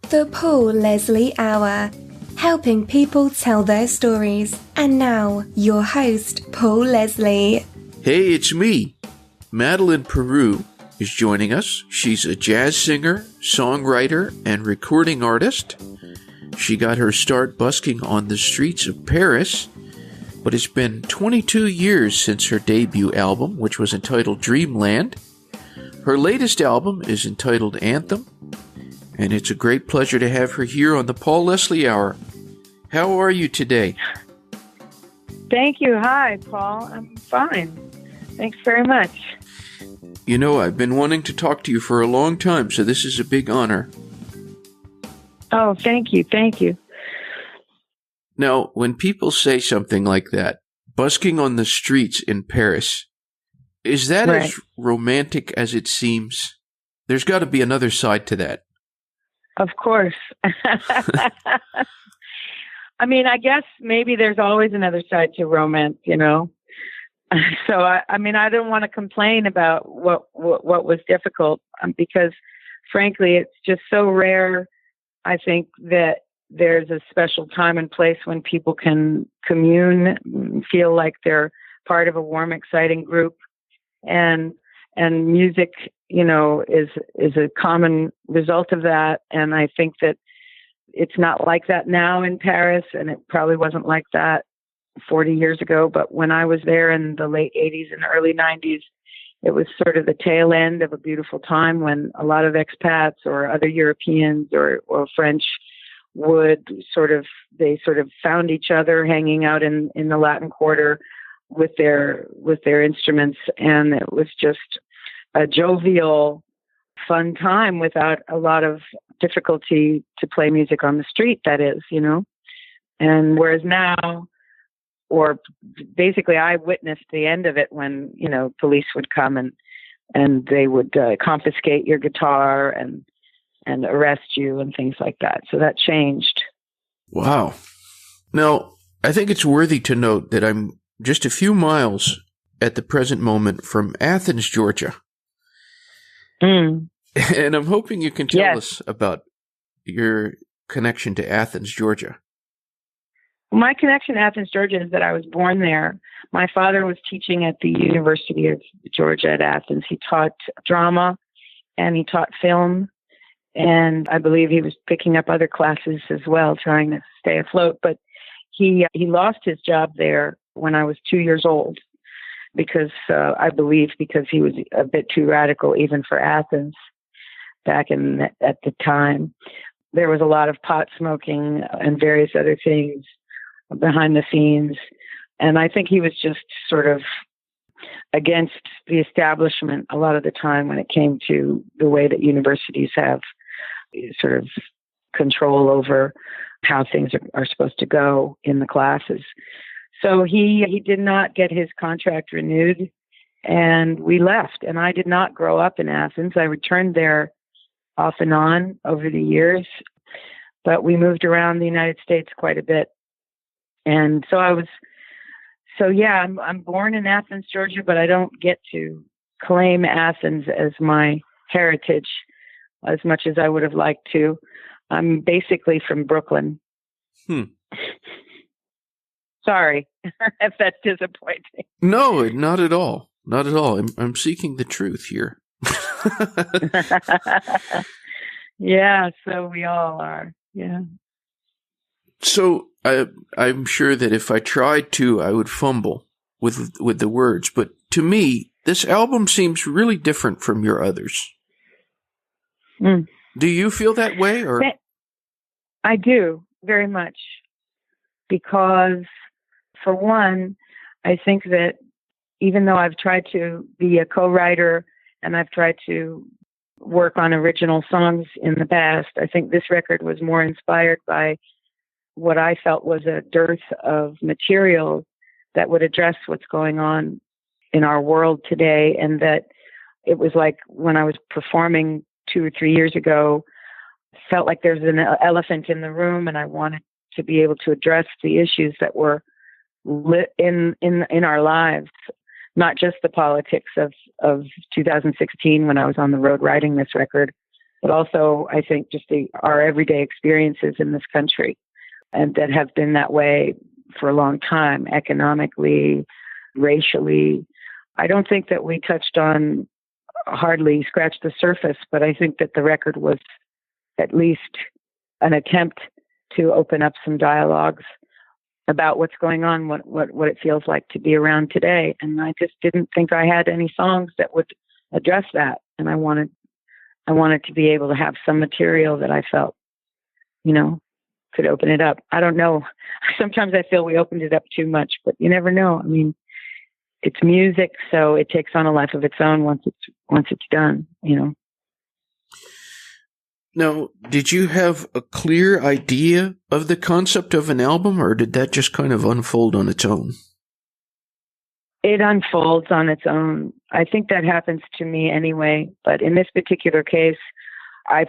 The Paul Leslie Hour, helping people tell their stories. And now, your host, Paul Leslie. Hey, it's me. Madeleine Peyroux is joining us. She's a jazz singer, songwriter, and recording artist. She got her start busking on the streets of Paris, but it's been 22 years since her debut album, which was entitled Dreamland. Her latest album is entitled Anthem, and it's a great pleasure to have her here on the Paul Leslie Hour. How are you today? Thank you. Hi, Paul. I'm fine. Thanks very much. You know, I've been wanting to talk to you for a long time, so this is a big honor. Oh, thank you. Thank you. Now, when people say something like that, busking on the streets in Paris, is that Right. as romantic as it seems? There's got to be another side to that. Of course. I mean, I guess maybe there's always another side to romance, you know? So, I mean, I don't want to complain about what was difficult because, frankly, it's just so rare, I think, that there's a special time and place when people can commune, feel like they're part of a warm, exciting group. And music, you know, is a common result of that. And I think that it's not like that now in Paris, and it probably wasn't like that 40 years ago. But when I was there in the late 80s and early 90s, it was sort of the tail end of a beautiful time when a lot of expats or other Europeans or French they sort of found each other hanging out in the Latin Quarter with their instruments, and it was just a jovial, fun time without a lot of difficulty to play music on the street, that is, you know. And whereas now, or basically I witnessed the end of it when, you know, police would come and they would confiscate your guitar and arrest you and things like that. So that changed. Wow. Now, I think it's worthy to note that I'm just a few miles at the present moment from Athens, Georgia. Mm. And I'm hoping you can tell Yes. us about your connection to Athens, Georgia. My connection to Athens, Georgia is that I was born there. My father was teaching at the University of Georgia at Athens. He taught drama and he taught film. And I believe he was picking up other classes as well, trying to stay afloat. But he lost his job there when I was 2 years old because I believe because he was a bit too radical even for Athens back at the time. There was a lot of pot smoking and various other things behind the scenes. And I think he was just sort of against the establishment a lot of the time when it came to the way that universities have sort of control over how things are supposed to go in the classes. So he did not get his contract renewed, and we left. And I did not grow up in Athens. I returned there off and on over the years, but we moved around the United States quite a bit. And so I'm born in Athens, Georgia, but I don't get to claim Athens as my heritage as much as I would have liked to. I'm basically from Brooklyn. Sorry if that's disappointing. No, not at all. Not at all. I'm seeking the truth here. Yeah, so we all are. Yeah. So I'm sure that if I tried to, I would fumble with the words. But to me, this album seems really different from your others. Mm. Do you feel that way? Or I do, very much. Because, for one, I think that even though I've tried to be a co-writer and I've tried to work on original songs in the past, I think this record was more inspired by what I felt was a dearth of material that would address what's going on in our world today. And that it was like when I was performing 2 or 3 years ago, felt like there's an elephant in the room, and I wanted to be able to address the issues that were lit in our lives, not just the politics of 2016 when I was on the road writing this record, but also I think just our everyday experiences in this country, and that have been that way for a long time, economically, racially. I don't think that we touched on, hardly scratched the surface, but I think that the record was at least an attempt to open up some dialogues about what's going on, what it feels like to be around today. And I just didn't think I had any songs that would address that. And I wanted to be able to have some material that I felt, could open it up. I don't know. Sometimes I feel we opened it up too much, but you never know. I mean, it's music, so it takes on a life of its own once it's done, Now, did you have a clear idea of the concept of an album, or did that just kind of unfold on its own? It unfolds on its own. I think that happens to me anyway, but in this particular case, I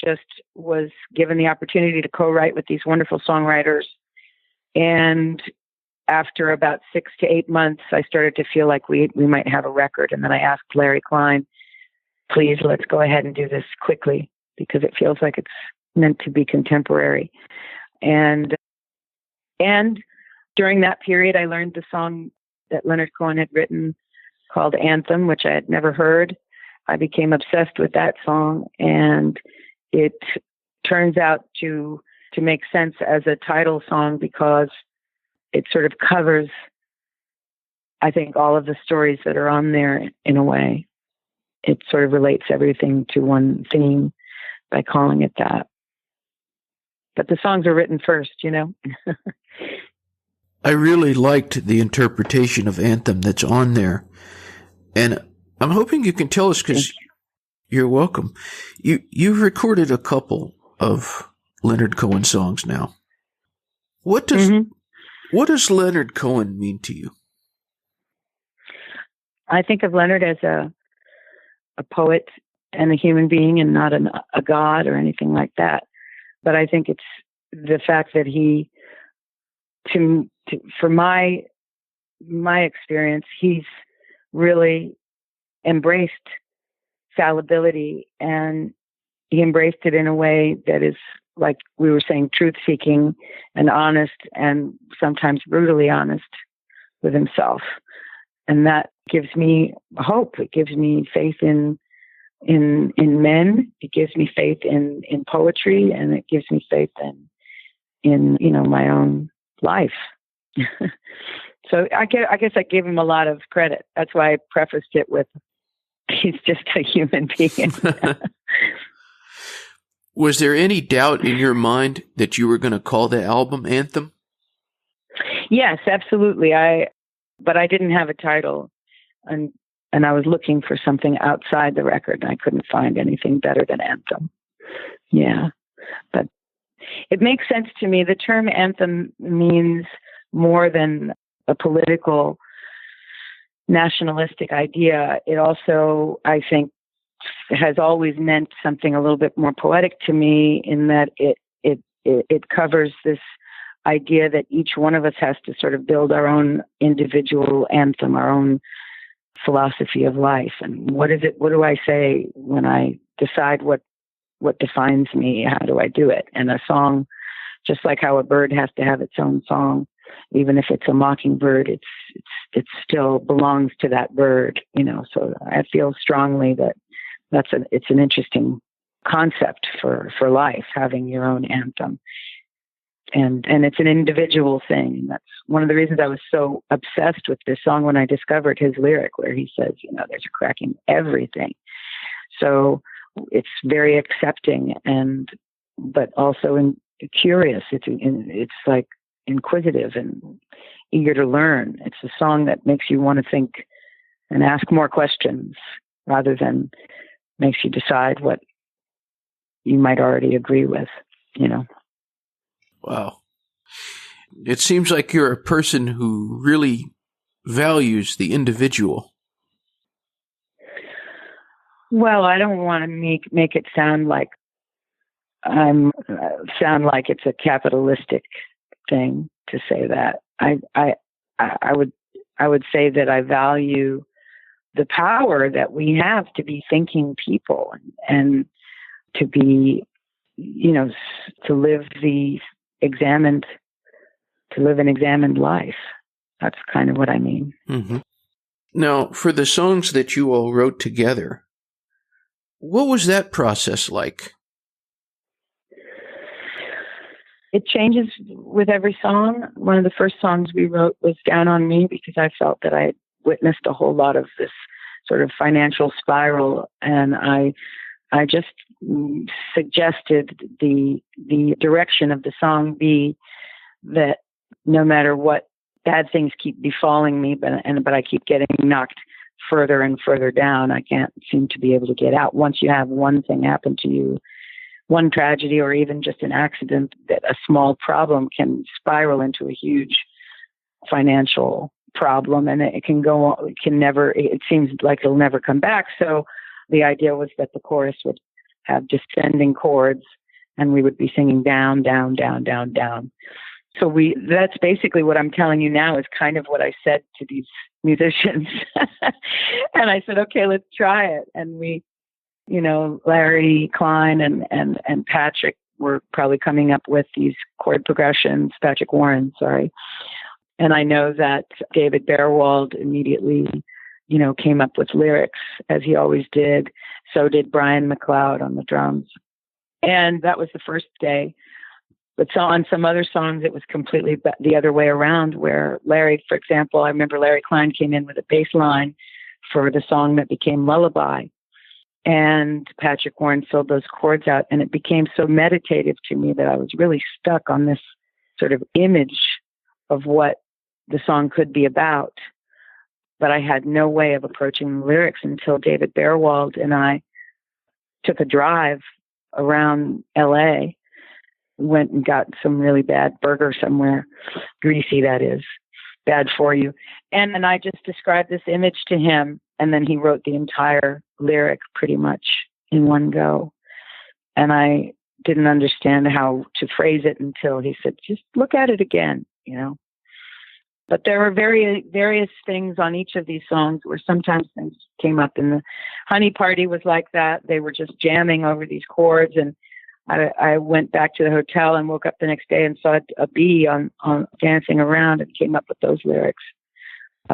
just was given the opportunity to co-write with these wonderful songwriters. And after about 6 to 8 months, I started to feel like we might have a record. And then I asked Larry Klein, please, let's go ahead and do this quickly, because it feels like it's meant to be contemporary. And during that period, I learned the song that Leonard Cohen had written called Anthem, which I had never heard. I became obsessed with that song, and it turns out to make sense as a title song because it sort of covers, I think, all of the stories that are on there in a way. It sort of relates everything to one theme by calling it that. But the songs are written first, I really liked the interpretation of Anthem that's on there. And I'm hoping you can tell us, because you're welcome. You've recorded a couple of Leonard Cohen songs now. What does Leonard Cohen mean to you? I think of Leonard as a poet and a human being, and not a god or anything like that. But I think it's the fact that he, for my experience, he's really embraced fallibility, and he embraced it in a way that is, like we were saying, truth-seeking and honest, and sometimes brutally honest with himself. And that gives me hope. It gives me faith in men. It gives me faith in poetry, and it gives me faith in my own life. So I guess I gave him a lot of credit. That's why I prefaced it with, he's just a human being. Was there any doubt in your mind that you were going to call the album Anthem? Yes, absolutely. But I didn't have a title, and I was looking for something outside the record, and I couldn't find anything better than Anthem. Yeah, but it makes sense to me. The term anthem means more than a political, nationalistic idea. It also, I think, has always meant something a little bit more poetic to me, in that it covers this idea that each one of us has to sort of build our own individual anthem, our own philosophy of life. And what do I say when I decide what defines me? How do I do it? And a song, just like how a bird has to have its own song, even if it's a mockingbird, it still belongs to that bird, So I feel strongly that it's an interesting concept for life, having your own anthem. And it's an individual thing. And that's one of the reasons I was so obsessed with this song when I discovered his lyric, where he says, there's a crack in everything. So it's very accepting, but also curious. It's like inquisitive and eager to learn. It's a song that makes you want to think and ask more questions, rather than makes you decide what you might already agree with, Wow. It seems like you're a person who really values the individual. Well, I don't want to make it sound like it's a capitalistic thing to say that. I would say that I value the power that we have to be thinking people, and to be, to live an examined life. That's kind of what I mean. Mm-hmm. Now, for the songs that you all wrote together, what was that process like? It changes with every song. One of the first songs we wrote was Down on Me, because I felt that I had witnessed a whole lot of this sort of financial spiral, and I just suggested the direction of the song be that no matter what bad things keep befalling me, but I keep getting knocked further and further down, I can't seem to be able to get out. Once you have one thing happen to you, one tragedy or even just an accident, that a small problem can spiral into a huge financial problem, and it can go on, it seems like it'll never come back. So the idea was that the chorus would have descending chords and we would be singing down, down, down, down, down. So that's basically what I'm telling you now is kind of what I said to these musicians. And I said, okay, let's try it. And we, Larry Klein and Patrick were probably coming up with these chord progressions, Patrick Warren, sorry. And I know that David Bearwald immediately, came up with lyrics, as he always did. So did Brian McLeod on the drums. And that was the first day. But so on some other songs, it was completely the other way around, where Larry, for example, I remember Larry Klein came in with a bass line for the song that became Lullaby. And Patrick Warren filled those chords out, and it became so meditative to me that I was really stuck on this sort of image of what the song could be about. But I had no way of approaching the lyrics until David Bearwald and I took a drive around LA, went and got some really bad burger somewhere, greasy that is, bad for you. And I just described this image to him, and then he wrote the entire lyric pretty much in one go. And I didn't understand how to phrase it until he said, just look at it again, But there were various things on each of these songs where sometimes things came up, and the Honey Party was like that. They were just jamming over these chords, and I went back to the hotel and woke up the next day and saw a bee on dancing around and came up with those lyrics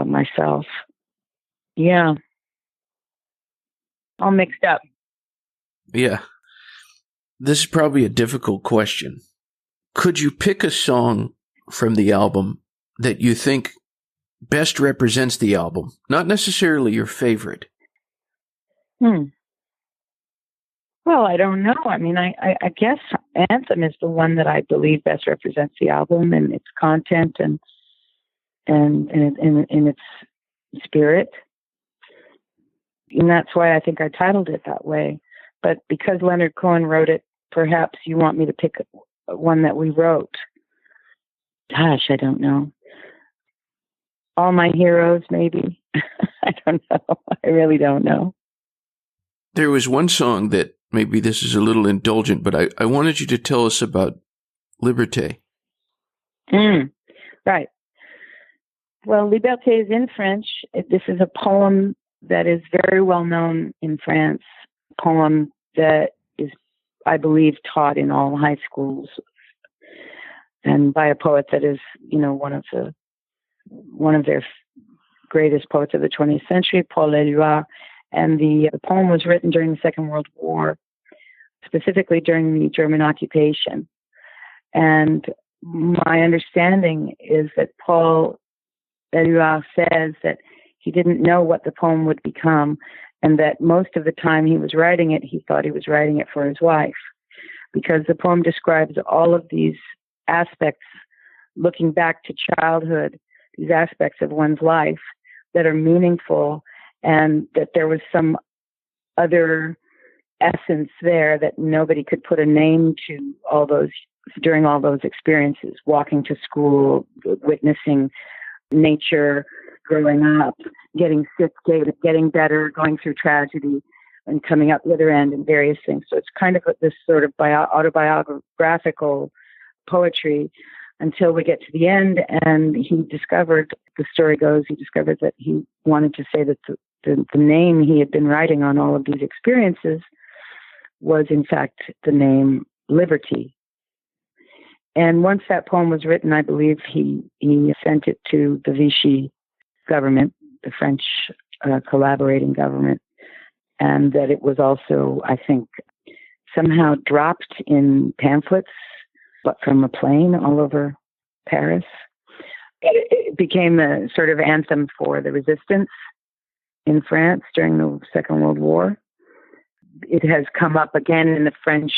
myself. Yeah. All mixed up. Yeah. This is probably a difficult question. Could you pick a song from the album that you think best represents the album? Not necessarily your favorite. Well, I don't know. I mean, I guess Anthem is the one that I believe best represents the album and its content and in its spirit. And that's why I think I titled it that way. But because Leonard Cohen wrote it, perhaps you want me to pick one that we wrote. Gosh, I don't know. All My Heroes, maybe. I don't know. I really don't know. There was one song that, maybe this is a little indulgent, but I wanted you to tell us about Liberté. Right. Well, Liberté is in French. This is a poem that is very well known in France, a poem that is, I believe, taught in all high schools, and by a poet that is, one of their greatest poets of the 20th century, Paul Éluard. And the poem was written during the Second World War, specifically during the German occupation. And my understanding is that Paul Éluard says that he didn't know what the poem would become, and that most of the time he was writing it, he thought he was writing it for his wife, because the poem describes all of these aspects, looking back to childhood, these aspects of one's life that are meaningful, and that there was some other essence there that nobody could put a name to during all those experiences, walking to school, witnessing nature, growing up, getting sick, getting better, going through tragedy, and coming out the other end, and various things. So it's kind of this sort of autobiographical poetry until we get to the end. And he discovered, the story goes, that he wanted to say that the name he had been writing on all of these experiences was in fact the name Liberty. And once that poem was written, I believe he sent it to the Vichy government, the French collaborating government, and that it was also, I think, somehow dropped in pamphlets, but from a plane all over Paris. It became a sort of anthem for the resistance in France during the Second World War. It has come up again in the French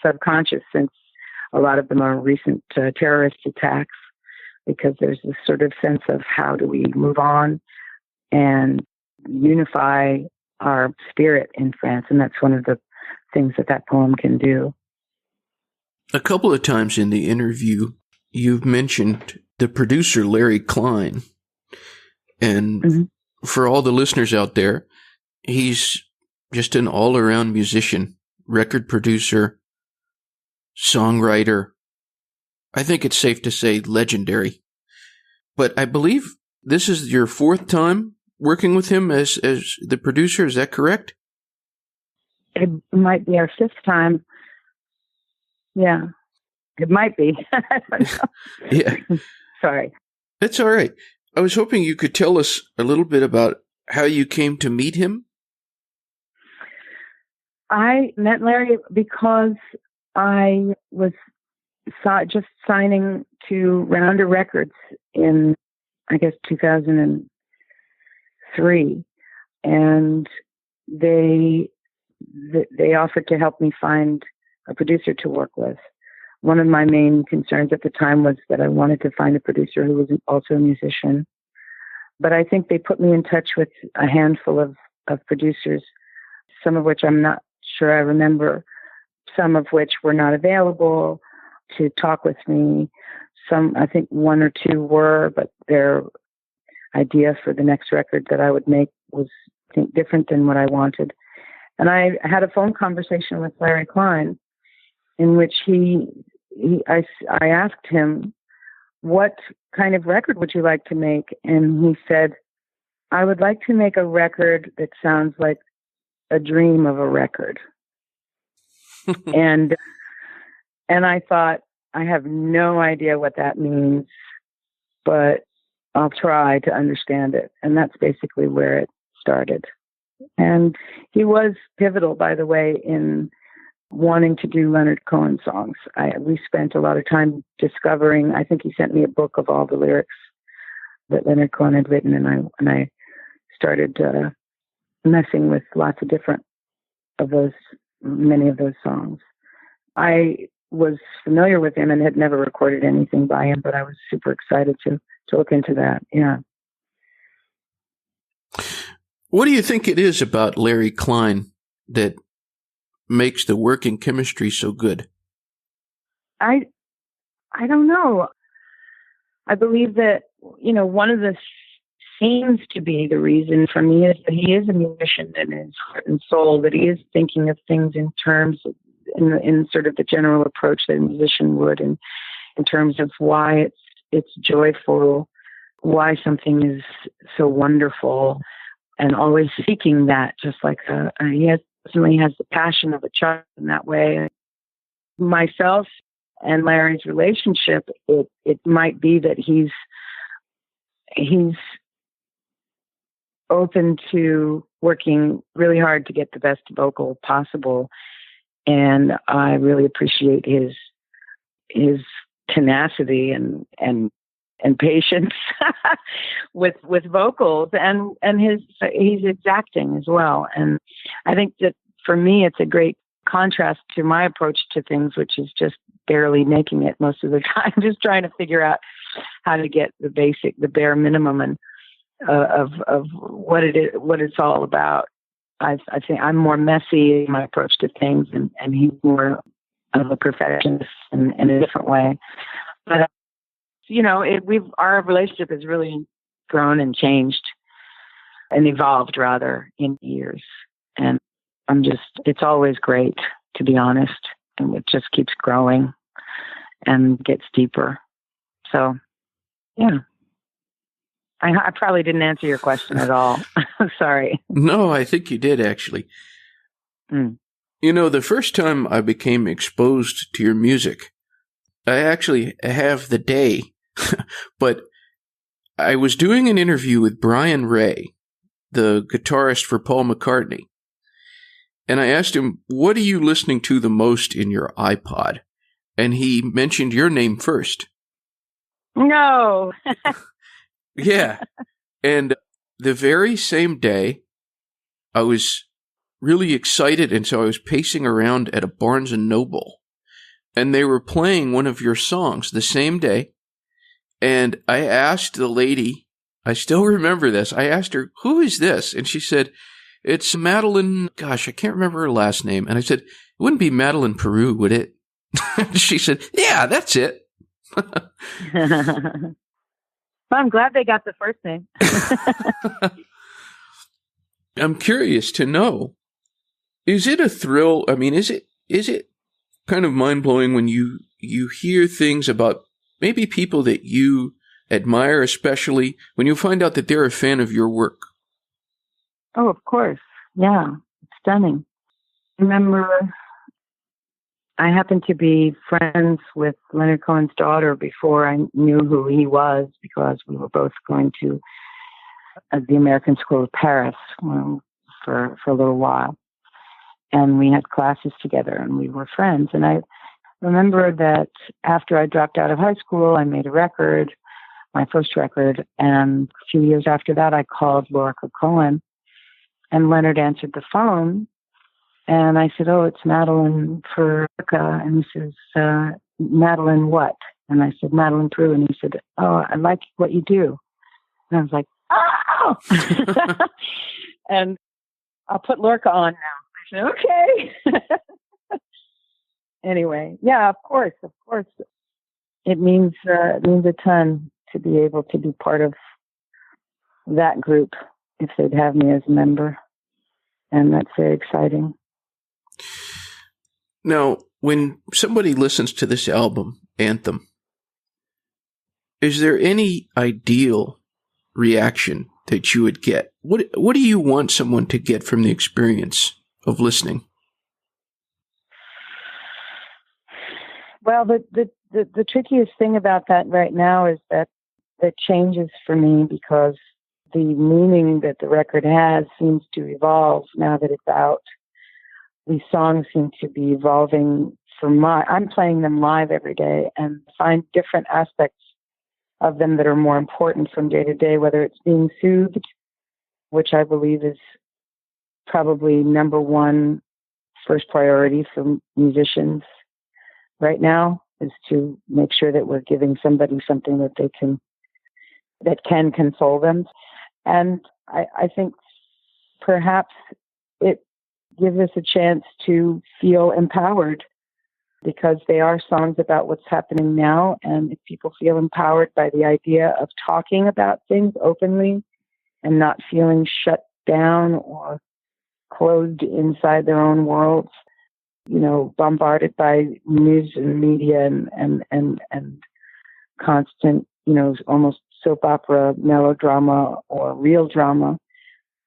subconscious since a lot of the more recent terrorist attacks, because there's this sort of sense of how do we move on and unify our spirit in France. And that's one of the things that poem can do. A couple of times in the interview, you've mentioned the producer, Larry Klein. And for all the listeners out there, he's just an all-around musician, record producer, songwriter. I think it's safe to say legendary. But I believe this is your fourth time working with him as the producer. Is that correct? It might be our fifth time. Yeah, it might be. I don't know. Yeah. Sorry. That's all right. I was hoping you could tell us a little bit about how you came to meet him. I met Larry because I was just signing to Rounder Records in, I guess, 2003. And they offered to help me find a producer to work with. One of my main concerns at the time was that I wanted to find a producer who was also a musician. But I think they put me in touch with a handful of producers, some of which I'm not sure I remember, some of which were not available to talk with me. Some, I think one or two were, but their idea for the next record that I would make was, I think, different than what I wanted. And I had a phone conversation with Larry Klein in which I asked him, what kind of record would you like to make? And he said, I would like to make a record that sounds like a dream of a record. and I thought, I have no idea what that means, but I'll try to understand it. And that's basically where it started. And he was pivotal, by the way, in wanting to do Leonard Cohen songs. We spent a lot of time discovering. I think he sent me a book of all the lyrics that Leonard Cohen had written, and I started messing with lots of different of those, many of those songs. I was familiar with him and had never recorded anything by him, but I was super excited to look into that. Yeah. What do you think it is about Larry Klein that makes the working chemistry so good? I don't know. I believe that, one of the seems to be the reason for me is that he is a musician in his heart and soul, that he is thinking of things in terms of, in sort of the general approach that a musician would, and in terms of why it's joyful, why something is so wonderful, and always seeking that, just like he certainly has the passion of a child in that way. Myself and Larry's relationship, it might be that he's open to working really hard to get the best vocal possible, and I really appreciate his tenacity and patience with vocals, and he's exacting as well. And I think that for me, it's a great contrast to my approach to things, which is just barely making it most of the time, just trying to figure out how to get the bare minimum and of what it's all about. I think I'm more messy in my approach to things, and he's more of a perfectionist in a different way. But our relationship has really grown and changed and evolved rather in years. And it's always great, to be honest. And it just keeps growing and gets deeper. So, yeah. I probably didn't answer your question at all. Sorry. No, I think you did, actually. You know, the first time I became exposed to your music, I actually have the day, but I was doing an interview with Brian Ray, the guitarist for Paul McCartney. And I asked him, what are you listening to the most in your iPod? And he mentioned your name first. No. Yeah. And the very same day, I was really excited. And so I was pacing around at a Barnes & Noble. And they were playing one of your songs the same day. And I asked the lady, I still remember this. I asked her, who is this? And she said, it's Madeline. Gosh, I can't remember her last name. And I said, it wouldn't be Madeleine Peyroux, would it? She said, yeah, that's it. Well, I'm glad they got the first name. I'm curious to know, is it a thrill? I mean, is it kind of mind-blowing when you hear things about maybe people that you admire, especially when you find out that they're a fan of your work? Oh, of course. Yeah, it's stunning. Remember, I happened to be friends with Leonard Cohen's daughter before I knew who he was, because we were both going to the American School of Paris for a little while. And we had classes together and we were friends. And I remember that after I dropped out of high school, I made a record, my first record. And a few years after that, I called Lorica Cohen, and Leonard answered the phone. And I said, oh, it's Madeline Peyroux. And he says, Madeline what? And I said, Madeleine Peyroux. And he said, oh, I like what you do. And I was like, oh! And I'll put Lorca on now. I said, okay. Anyway, yeah, of course. It means a ton to be able to be part of that group if they'd have me as a member. And that's very exciting. Now, when somebody listens to this album, Anthem, is there any ideal reaction that you would get? What do you want someone to get from the experience of listening? Well, the trickiest thing about that right now is that changes for me, because the meaning that the record has seems to evolve now that it's out. These songs seem to be evolving I'm playing them live every day and find different aspects of them that are more important from day to day, whether it's being soothed, which I believe is probably number one first priority for musicians right now, is to make sure that we're giving somebody something that can console them. And I think perhaps it gives us a chance to feel empowered, because they are songs about what's happening now. And if people feel empowered by the idea of talking about things openly and not feeling shut down or closed inside their own worlds, bombarded by news and media and constant, almost soap opera melodrama or real drama,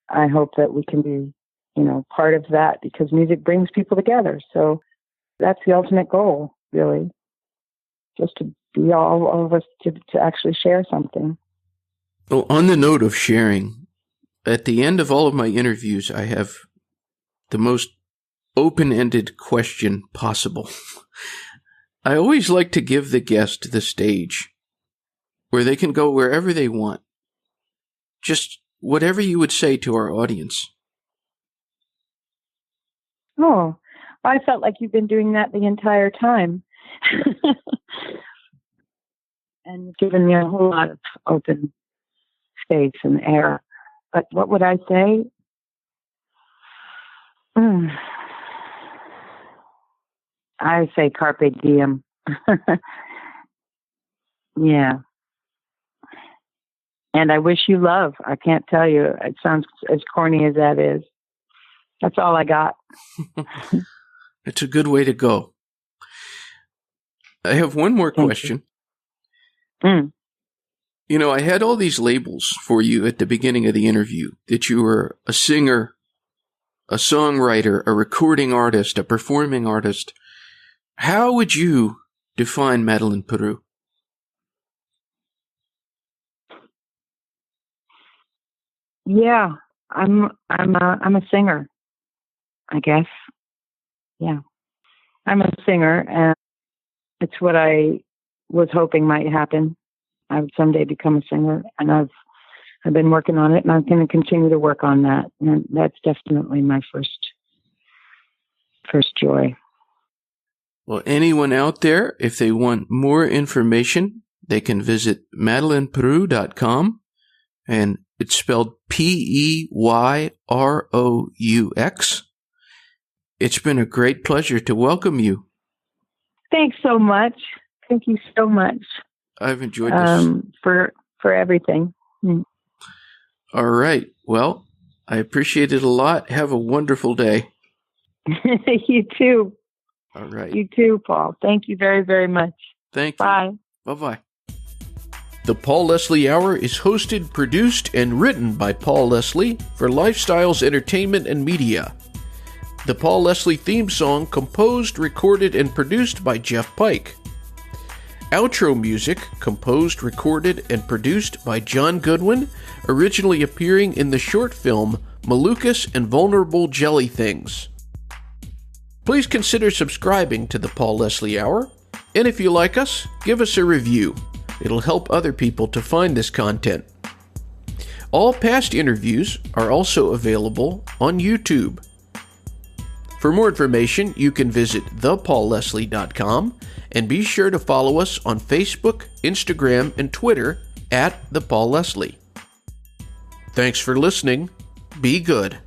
I hope that we can be, part of that, because music brings people together. So that's the ultimate goal, really, just to be all of us to actually share something. Well, on the note of sharing, at the end of all of my interviews, I have the most open-ended question possible. I always like to give the guest the stage where they can go wherever they want. Just whatever you would say to our audience. Oh, I felt like you've been doing that the entire time. And given me a whole lot of open space and air. But what would I say? I say carpe diem. Yeah. And I wish you love. I can't tell you. It sounds as corny as that is. That's all I got. It's a good way to go. I have one more question. I had all these labels for you at the beginning of the interview, that you were a singer, a songwriter, a recording artist, a performing artist. How would you define Madeleine Peyroux? Yeah, I'm a singer, I guess. Yeah, I'm a singer, and it's what I was hoping might happen. I would someday become a singer, and I've been working on it, and I'm going to continue to work on that. And that's definitely my first joy. Well, anyone out there, if they want more information, they can visit madelinepeyroux.com, and it's spelled Peyroux. It's been a great pleasure to welcome you. Thanks so much. Thank you so much. I've enjoyed this. For everything. All right. Well, I appreciate it a lot. Have a wonderful day. You too. All right. You too, Paul. Thank you very, very much. Thank you. Bye. Bye-bye. The Paul Leslie Hour is hosted, produced, and written by Paul Leslie for Lifestyles Entertainment and Media. The Paul Leslie theme song composed, recorded, and produced by Jeff Pike. Outro music composed, recorded, and produced by John Goodwin, originally appearing in the short film Malukas and Vulnerable Jelly Things. Please consider subscribing to the Paul Leslie Hour, and if you like us, give us a review. It'll help other people to find this content. All past interviews are also available on YouTube. For more information, you can visit thepaulleslie.com and be sure to follow us on Facebook, Instagram, and Twitter @ThePaulLeslie. Thanks for listening. Be good.